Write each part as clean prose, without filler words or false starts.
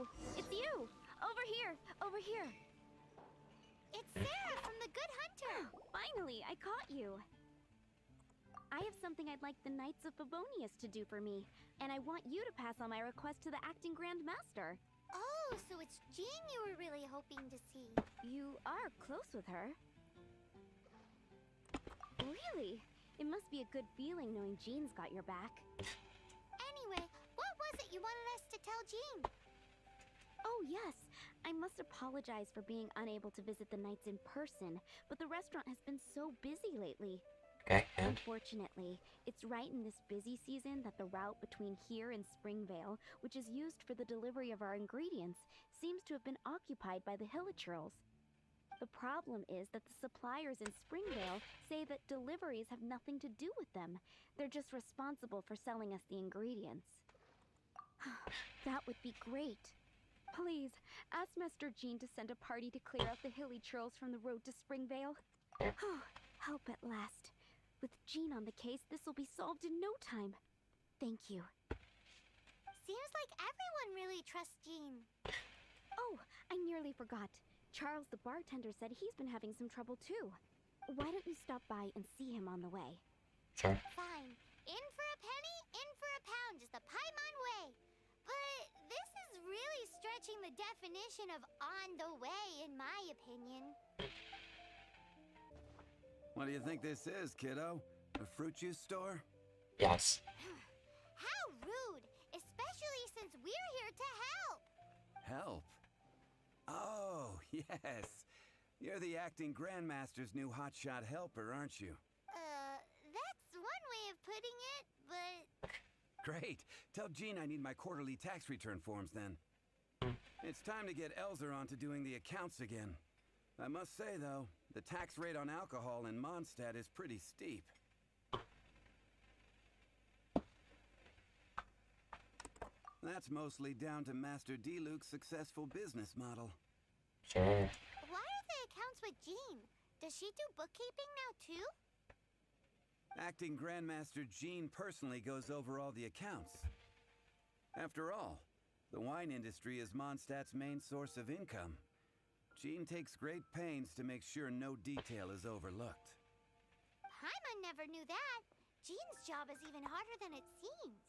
Oh, it's you! Over here! Over here! It's Sarah from the Good Hunter! Finally, I caught you! I have something I'd like the Knights of Favonius to do for me, and I want you to pass on my request to the acting Grand Master. Oh, so it's Jean you were really hoping to see. You are close with her. Really? It must be a good feeling knowing Jean's got your back. Anyway, what was it you wanted us to tell Jean? Oh, yes. I must apologize for being unable to visit the Knights in person, but the restaurant has been so busy lately. Okay, and Unfortunately, it's right in this busy season that the route between here and Springvale, which is used for the delivery of our ingredients, seems to have been occupied by the Hilichurls. The problem is that the suppliers in Springvale say that deliveries have nothing to do with them. They're just responsible for selling us the ingredients. That would be great. Please, ask Master Jean to send a party to clear out the Hilichurls from the road to Springvale. Help at last. With Jean on the case, this will be solved in no time. Thank you. Seems like everyone really trusts Jean. Oh, I nearly forgot. Charles the bartender said he's been having some trouble too. Why don't you stop by and see him on the way? sure. Fine. In for a penny, in for a pound is the Paimon way. But this is really stretching the definition of on the way, in my opinion. What do you think this is, kiddo? A fruit juice store? Yes. How rude! Especially since we're here to help! Help? Oh, yes. You're the acting Grandmaster's new hotshot helper, aren't you? That's one way of putting it, but... Great. Tell Jean I need my quarterly tax return forms then. It's time to get Elzer on to doing the accounts again. I must say, though, the tax rate on alcohol in Mondstadt is pretty steep. That's mostly down to Master D-Luke's successful business model. Sure. Why are the accounts with Jean? Does she do bookkeeping now, too? Acting Grandmaster Jean personally goes over all the accounts. After all, the wine industry is Mondstadt's main source of income. Jean takes great pains to make sure no detail is overlooked. Paimon never knew that. Jean's job is even harder than it seems.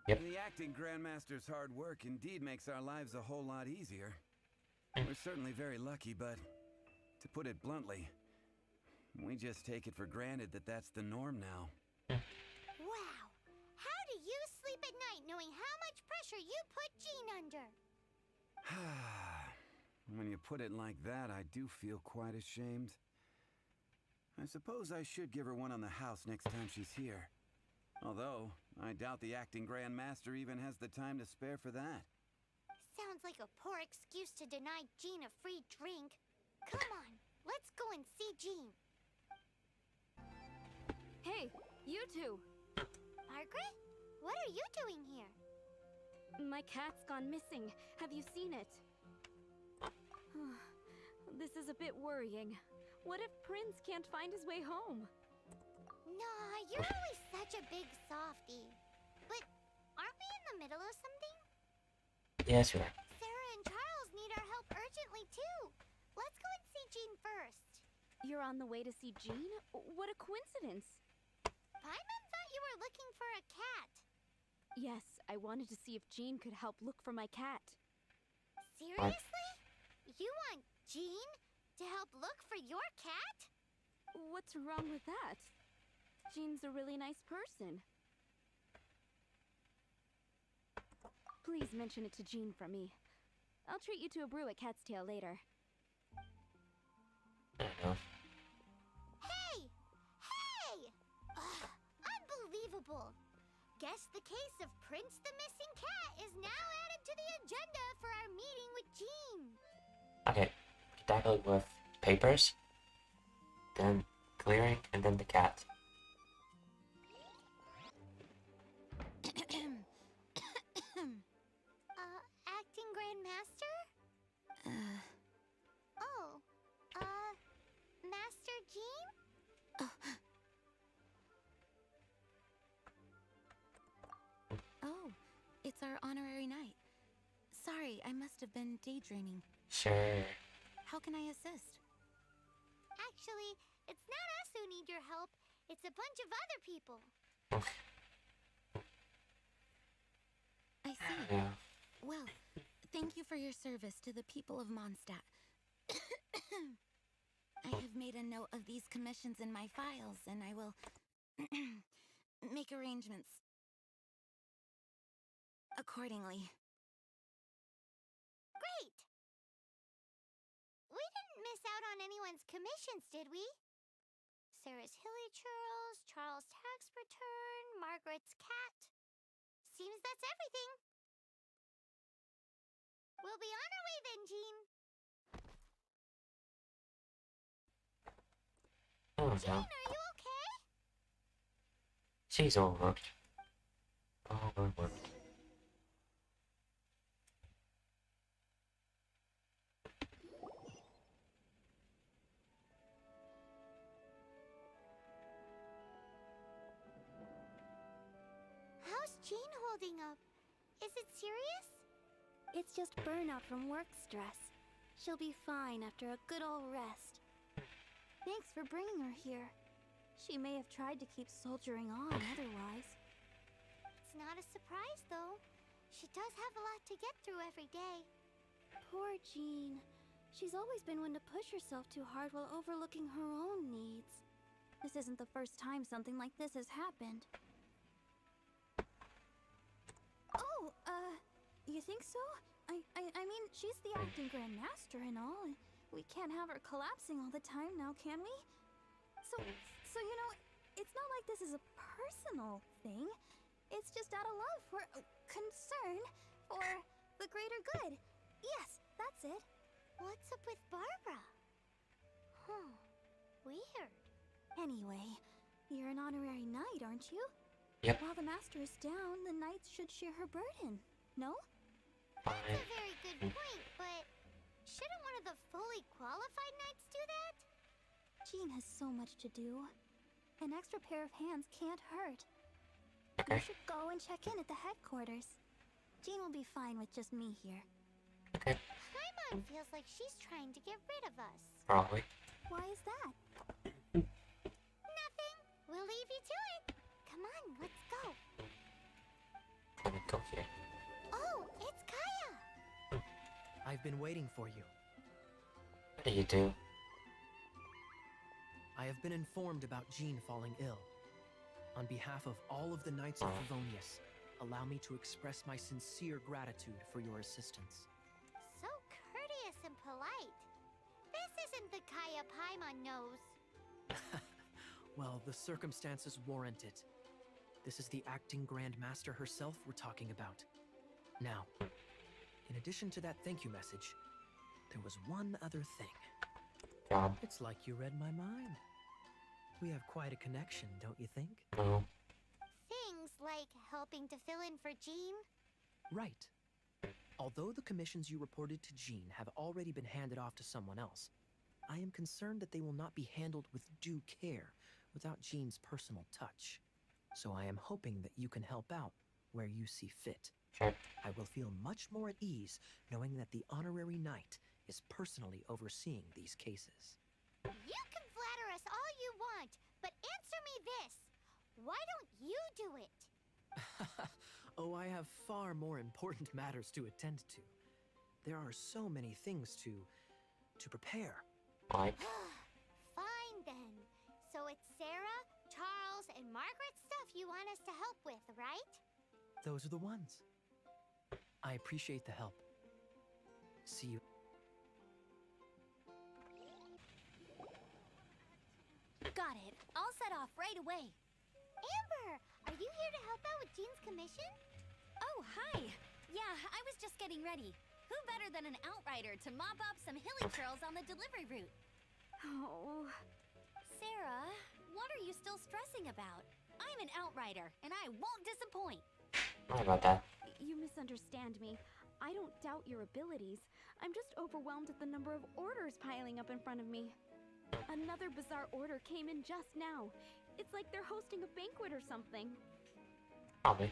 Yep. The acting Grandmaster's hard work indeed makes our lives a whole lot easier. We're certainly very lucky, but to put it bluntly, we just take it for granted that that's the norm now. Wow! How do you sleep at night knowing how much pressure you put Jean under? When you put it like that, I do feel quite ashamed. I suppose I should give her one on the house next time she's here. Although, I doubt the acting Grandmaster even has the time to spare for that. Sounds like a poor excuse to deny Jean a free drink. Come on, let's go and see Jean. Hey, you two! Margaret? What are you doing here? My cat's gone missing. Have you seen it? This is a bit worrying. What if Prince can't find his way home? Nah, you're always such a big softie. But aren't we in the middle of something? Yes, you are. Sarah and Charles need our help urgently, too. Let's go and see Jean first. You're on the way to see Jean? What a coincidence! Paimon thought you were looking for a cat. Yes, I wanted to see if Jean could help look for my cat. Seriously? You want Jean to help look for your cat? What's wrong with that? Jean's a really nice person. Please mention it to Jean from me. I'll treat you to a brew at Cat's Tail later. I don't know. Hey! Hey! Ugh, unbelievable! Guess the case of Prince the Missing Cat is now added to the agenda for our meeting with Jean. Okay, we tackle it with papers, then clearing, and then the cat. Acting Grandmaster? Oh, Master Jean? Oh, it's our honorary knight. Sorry, have been daydreaming. Sure. How can I assist? Actually, it's not us who need your help. It's a bunch of other people. I see. Yeah. Well, thank you for your service to the people of Mondstadt. I have made a note of these commissions in my files, and I will make arrangements accordingly. Great! We didn't miss out on anyone's commissions, did we? Sarah's Hilly Churls, Charles' tax return, Margaret's cat. Seems that's everything. We'll be on our way then, Jean. Oh Jean, no. are you okay? She's overworked. Overworked. How's Jean holding up? Is it serious? It's just burnout from work stress. She'll be fine after a good old rest. Thanks for bringing her here. She may have tried to keep soldiering on otherwise. It's not a surprise, though. She does have a lot to get through every day. Poor Jean. She's always been one to push herself too hard while overlooking her own needs. This isn't the first time something like this has happened. Oh, you think so? I mean, she's the acting Grand Master and all, and we can't have her collapsing all the time now, can we? So, you know, it's not like this is a personal thing. It's just out of love for, concern for the greater good. Yes, that's it. What's up with Barbara? Huh. Weird. Anyway, you're an honorary knight, aren't you? Yep. While the master is down, the knights should share her burden, no? That's Fine. a very good point, but shouldn't one of the fully qualified knights do that? Jean has so much to do. An extra pair of hands can't hurt. Okay. You should go and check in at the headquarters. Jean will be fine with just me here. Okay. Paimon feels like she's trying to get rid of us. Probably. Why is that? Nothing. We'll leave you to it. Come on, let's go. Can we go here? Oh, it's Kaya. I've been waiting for you. What do you do? I have been informed about Jean falling ill. On behalf of all of the Knights of Favonius, allow me to express my sincere gratitude for your assistance. So courteous and polite. This isn't the Kaya Paimon knows. Well, the circumstances warrant it. This is the acting Grand Master herself we're talking about. Now, in addition to that thank you message, there was one other thing. Job? It's like you read my mind. We have quite a connection, don't you think? No. Things like helping to fill in for Jean. Right. Although the commissions you reported to Jean have already been handed off to someone else, I am concerned that they will not be handled with due care without Jean's personal touch. So I am hoping that you can help out where you see fit. Sure. I will feel much more at ease knowing that the honorary knight is personally overseeing these cases. You can flatter us all you want, but answer me this. Why don't you do it? Oh, I have far more important matters to attend to. There are so many things to prepare. Like, Fine then. So it's Sarah, Charles, and Margaret's stuff you want us to help with, right? Those are the ones. I appreciate the help. See you. Got it. I'll set off right away. Amber, are you here to help out with Jean's commission? Oh, hi. Yeah, I was just getting ready. Who better than an outrider to mop up some hilly churls on the delivery route? Oh. Sarah, what are you still stressing about? I'm an outrider, and I won't disappoint. sorry about that. You misunderstand me. I don't doubt your abilities. I'm just overwhelmed at the number of orders piling up in front of me. Another bizarre order came in just now. It's like they're hosting a banquet or something. Probably.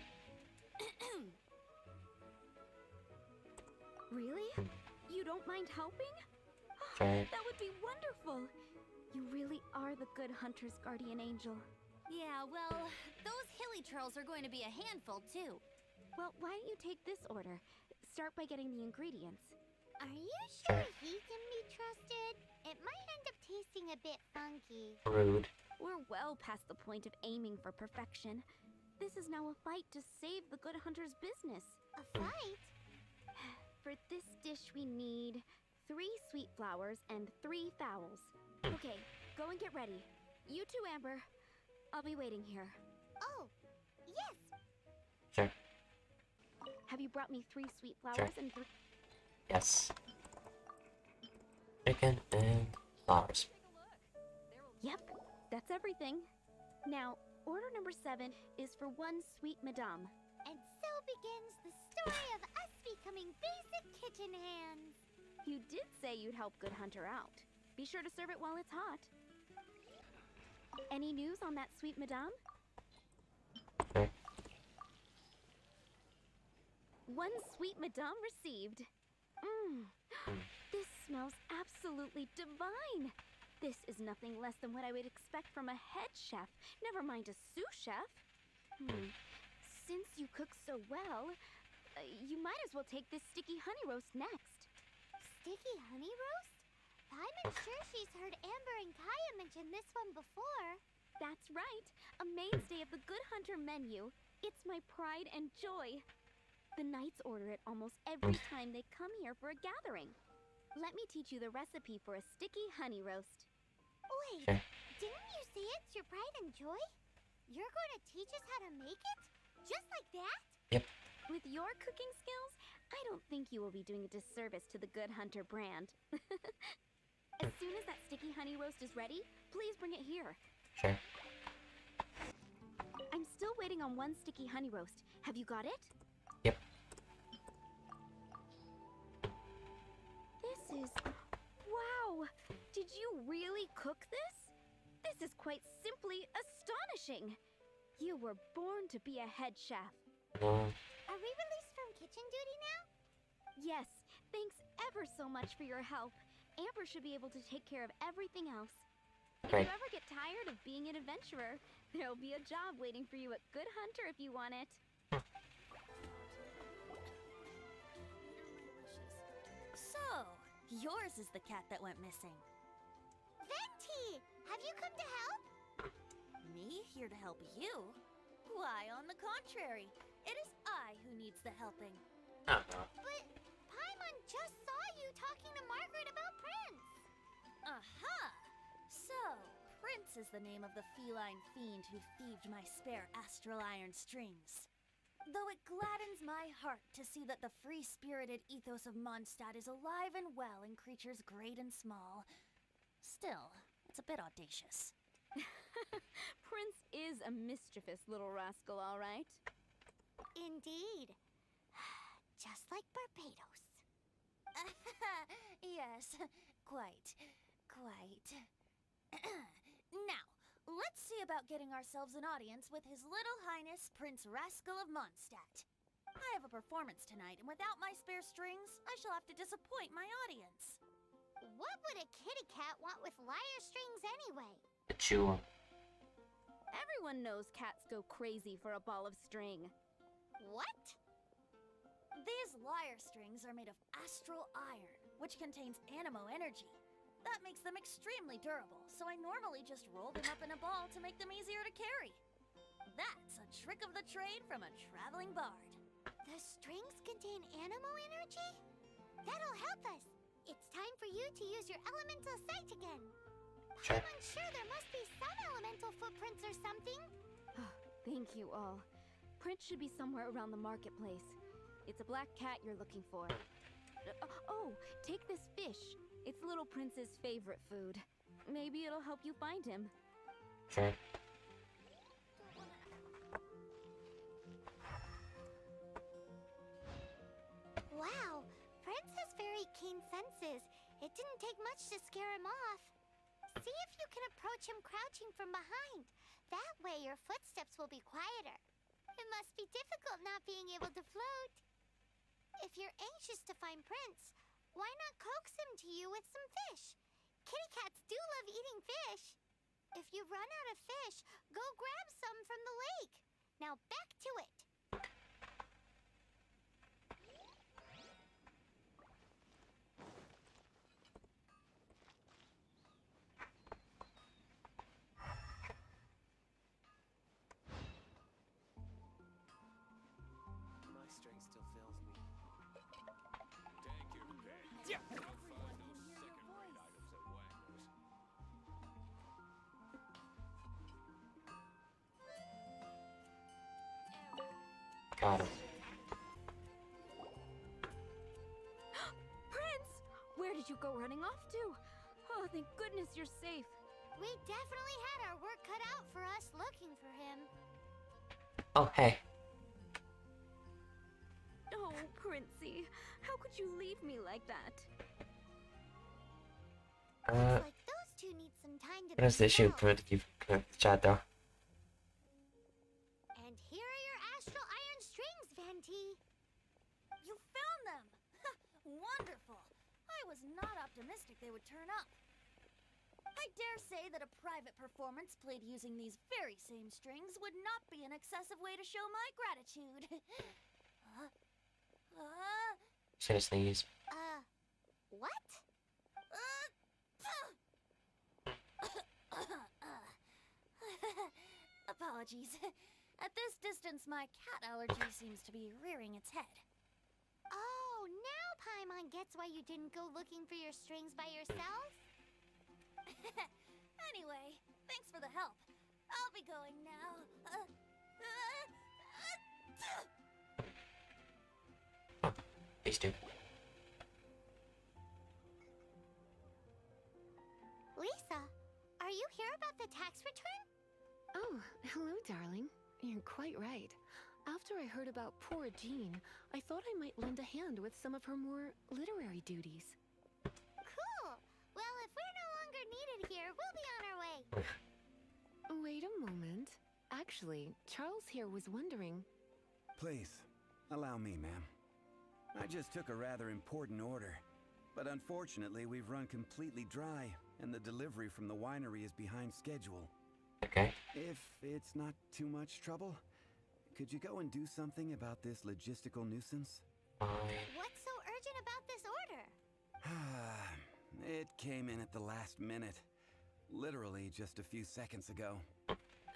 Really? You don't mind helping? Sure. That would be wonderful. You really are the good hunter's guardian angel. Yeah, well, those hilly trolls are going to be a handful, too. Well, why don't you take this order? Start by getting the ingredients. Are you sure he can be trusted? It might end up tasting a bit funky. Rude. We're well past the point of aiming for perfection. This is now a fight to save the good hunter's business. A fight? For this dish, we need 3 sweet flowers and 3 fowls. Okay, go and get ready. You too, Amber. I'll be waiting here. Oh, yes. Sure. Have you brought me 3 sweet flowers and 3... Yes. Chicken and flowers. Yep, that's everything. Now, order number 7 is for 1 sweet madame. And so begins the story of us becoming basic kitchen hands. You did say you'd help Good Hunter out. Be sure to serve it while it's hot. Any news on that sweet madame? Sure. 1 sweet madame received. This smells absolutely divine. This is nothing less than what I would expect from a head chef, never mind a sous chef. Since you cook so well, you might as well take this sticky honey roast next. Sticky honey roast? I'm sure she's heard Amber and Kaya mention this one before. That's right, a mainstay of the Good Hunter menu. It's my pride and joy. The knights order it almost every time they come here for a gathering. Let me teach you the recipe for a sticky honey roast. Wait, Sure. didn't you say it's your pride and joy? You're going to teach us how to make it? Just like that? Yep. With your cooking skills, I don't think you will be doing a disservice to the Good Hunter brand. As soon as that sticky honey roast is ready, please bring it here. Sure. I'm still waiting on 1 sticky honey roast. Have you got it? Yep. This is... Wow! Did you really cook this? This is quite simply astonishing! You were born to be a head chef. No. Are we released from kitchen duty now? Yes, thanks ever so much for your help. Amber should be able to take care of everything else. If Great. you ever get tired of being an adventurer, there'll be a job waiting for you at Good Hunter if you want it. So, yours is the cat that went missing. Venti! Have you come to help? Me here to help you? Why, on the contrary, it is I who needs the helping. Oh, no. But Paimon just saw you talking to Margaret about Prince. Aha! So, Prince is the name of the feline fiend who thieved my spare astral iron strings. Though it gladdens my heart to see that the free-spirited ethos of Mondstadt is alive and well in creatures great and small, still, it's a bit audacious. Prince is a mischievous little rascal, all right. Indeed. Just like Barbados. Yes, quite. Now, let's see about getting ourselves an audience with His Little Highness Prince Rascal of Mondstadt. I have a performance tonight, and without my spare strings, I shall have to disappoint my audience. What would a kitty cat want with lyre strings anyway? The chew 'em. Everyone knows cats go crazy for a ball of string. What? These lyre strings are made of astral iron, which contains animo energy. That makes them extremely durable, so I normally just roll them up in a ball to make them easier to carry. That's a trick of the trade from a traveling bard. The strings contain animo energy? That'll help us. It's time for you to use your elemental sight again. Sure. I'm sure there must be some elemental footprints or something. Thank you all. Prince should be somewhere around the marketplace. It's a black cat you're looking for. Oh, take this fish. It's Little Prince's favorite food. Maybe it'll help you find him. Sure. Wow, Prince has very keen senses. It didn't take much to scare him off. See if you can approach him crouching from behind. That way your footsteps will be quieter. It must be difficult not being able to float. If you're anxious to find porcupine prince, why not coax him to you with some fish? Kitty cats do love eating fish. If you run out of fish, go grab some from the lake. Now back to it. My strength still fails me. Take your pick. Yeah. You'll find no second-rate items at Wagner's. Got him. Prince! Where did you go running off to? Oh, thank goodness you're safe. We definitely had our work cut out for us looking for him. Oh, hey. Oh, Princey, how could you leave me like that? Looks like those two need some time to What is the issue themselves. with the chat though? And here are your astral iron strings, Venti. You found them! Wonderful! I was not optimistic they would turn up. I dare say that a private performance played using these very same strings would not be an excessive way to show my gratitude. Should have sneezed. What? Apologies. At this distance, my cat allergy seems to be rearing its head. Oh, now Paimon gets why you didn't go looking for your strings by yourself? Anyway, thanks for the help. I'll be going now. These two. Lisa, are you here about the tax return? Oh, hello, darling. You're quite right. After I heard about poor Jean, I thought I might lend a hand with some of her more literary duties. Cool. Well, if we're no longer needed here, we'll be on our way. Wait a moment. Actually, Charles here was wondering... Please, allow me, ma'am. I just took a rather important order. But unfortunately, we've run completely dry, and the delivery from the winery is behind schedule. Okay. If it's not too much trouble, could you go and do something about this logistical nuisance? Fine. What's so urgent about this order? It came in at the last minute. Literally just a few seconds ago.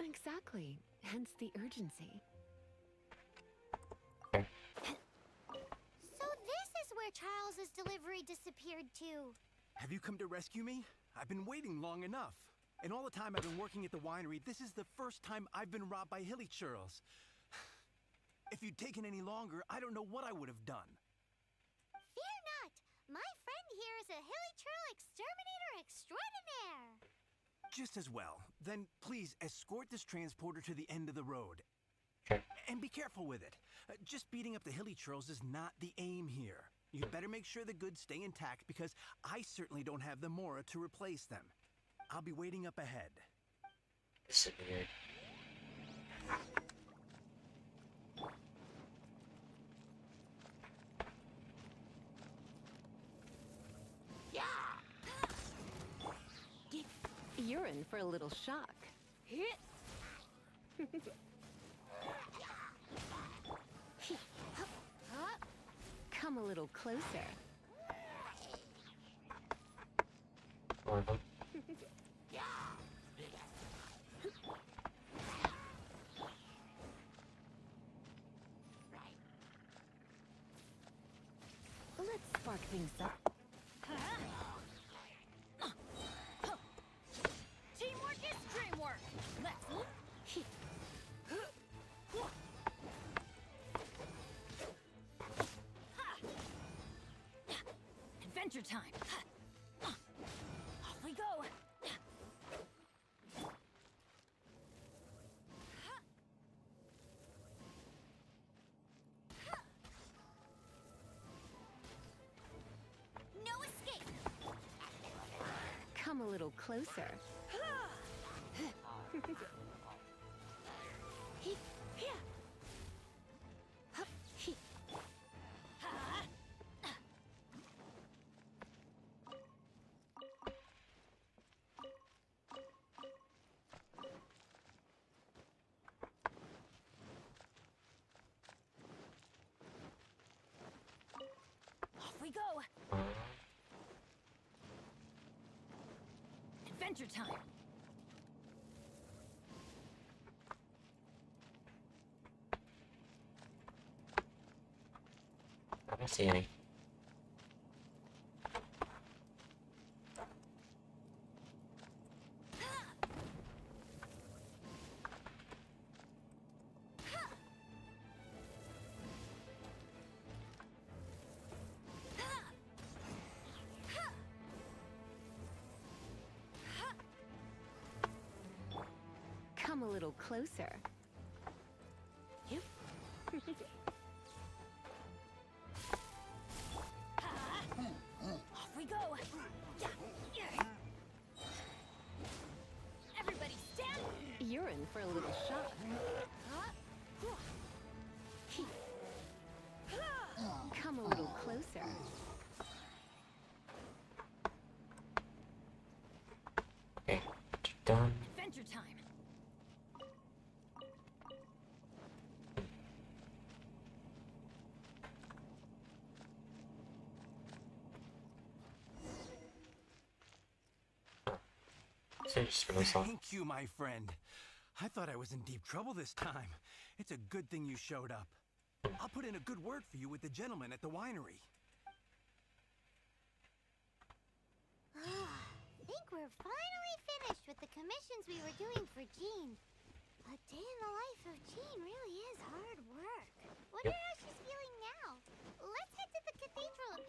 Exactly. Hence the urgency. So this is where Charles's delivery disappeared to. Have you come to rescue me? I've been waiting long enough. And all the time I've been working at the winery, this is the first time I've been robbed by hilly churls. If you'd taken any longer, I don't know what I would have done. Fear not! My friend here is a hilly churl exterminator extraordinaire! Just as well. Then please escort this transporter to the end of the road. Okay. And be careful with it. Just beating up the hilly churls is not the aim here. You'd better make sure the goods stay intact because I certainly don't have the Mora to replace them. I'll be waiting up ahead. This is weird. You're in for a little shock. Come a little closer. More of them. Let's spark things up. Teamwork is dreamwork. Let's... Adventure time. Off we go. No escape. Come a little closer. Adventure time. I don't see any. Come a little closer. Off we go. Everybody stand. You're in for a little shock. Come a little closer. Okay, done. Adventure time. So it just really soft. Thank you, my friend. I thought I was in deep trouble this time. It's a good thing you showed up. I'll put in a good word for you with the gentleman at the winery. I think we're finally finished with the commissions we were doing for Jean. A day in the life of Jean really is hard work. Wonder how she's feeling now. Let's head to the cathedral and